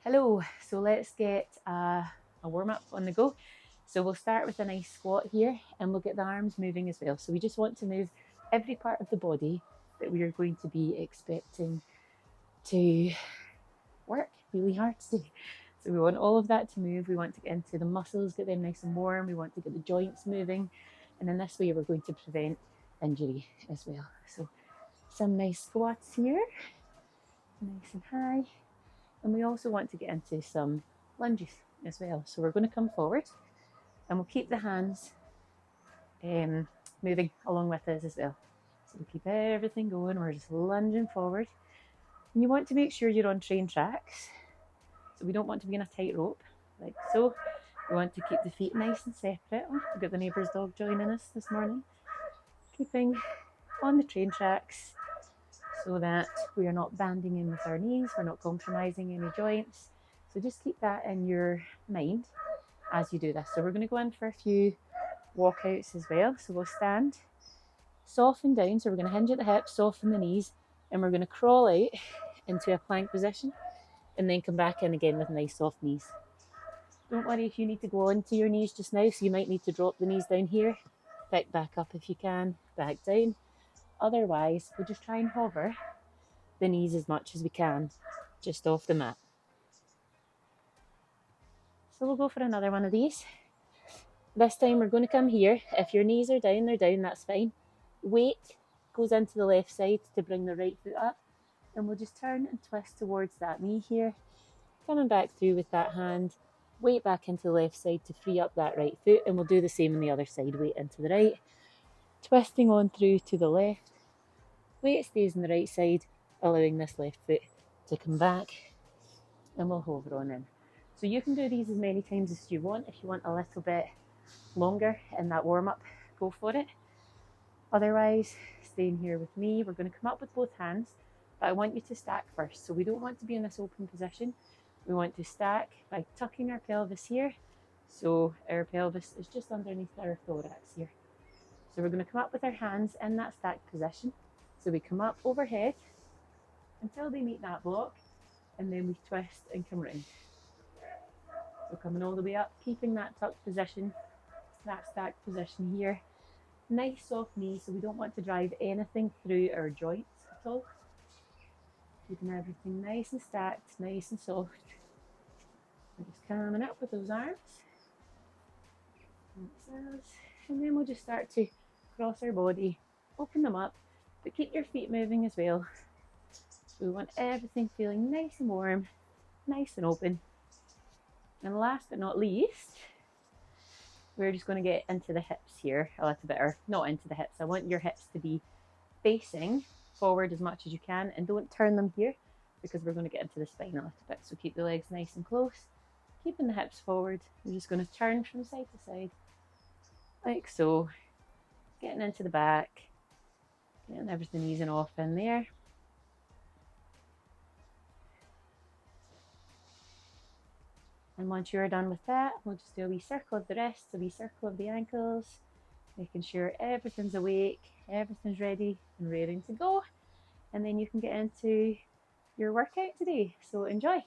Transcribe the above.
Hello, so let's get a warm up on the go. So we'll start with a nice squat here and we'll get the arms moving as well. So we just want to move every part of the body that we are going to be expecting to work really hard today. So we want all of that to move. We want to get into the muscles, get them nice and warm. We want to get the joints moving. And in this way, we're going to prevent injury as well. So some nice squats here, nice and high. And we also want to get into some lunges as well. So we're going to come forward and we'll keep the hands moving along with us as well. So we'll keep everything going. We're just lunging forward. And you want to make sure you're on train tracks. So we don't want to be in a tight rope like so. We want to keep the feet nice and separate. Oh, we've got the neighbour's dog joining us this morning. Keeping on the train tracks so that we are not banding in with our knees, we're not compromising any joints. So just keep that in your mind as you do this. So we're going to go in for a few walkouts as well. So we'll stand, soften down. So we're going to hinge at the hips, soften the knees, and we're going to crawl out into a plank position and then come back in again with nice soft knees. Don't worry if you need to go onto your knees just now, so you might need to drop the knees down here, pick back up if you can, back down. Otherwise, we'll just try and hover the knees as much as we can, just off the mat. So we'll go for another one of these. This time we're going to come here. If your knees are down, they're down, that's fine. Weight goes into the left side to bring the right foot up. And we'll just turn and twist towards that knee here. Coming back through with that hand. Weight back into the left side to free up that right foot. And we'll do the same on the other side. Weight into the right. Twisting on through to the left. Weight stays on the right side, allowing this left foot to come back. And we'll hover on in. So you can do these as many times as you want. If you want a little bit longer in that warm-up, go for it. Otherwise, staying here with me. We're going to come up with both hands, but I want you to stack first. So we don't want to be in this open position. We want to stack by tucking our pelvis here. So our pelvis is just underneath our thorax here. So we're going to come up with our hands in that stacked position. So we come up overhead until they meet that block, and then we twist and come round. So coming all the way up, keeping that tucked position, that stacked position here. Nice soft knees, so we don't want to drive anything through our joints at all. Keeping everything nice and stacked, nice and soft. We're just coming up with those arms. And then we'll just start to cross our body, open them up, but keep your feet moving as well. So we want everything feeling nice and warm, nice and open. And last but not least, we're just going to get into the hips here a little bit, or not into the hips. I want your hips to be facing forward as much as you can, and don't turn them here because we're going to get into the spine a little bit. So keep the legs nice and close, keeping the hips forward. We're just going to turn from side to side, like so. Getting into the back, getting everything easing off in there. And once you're done with that, we'll just do a wee circle of the wrists, a wee circle of the ankles, making sure everything's awake, everything's ready and raring to go. And then you can get into your workout today. So enjoy.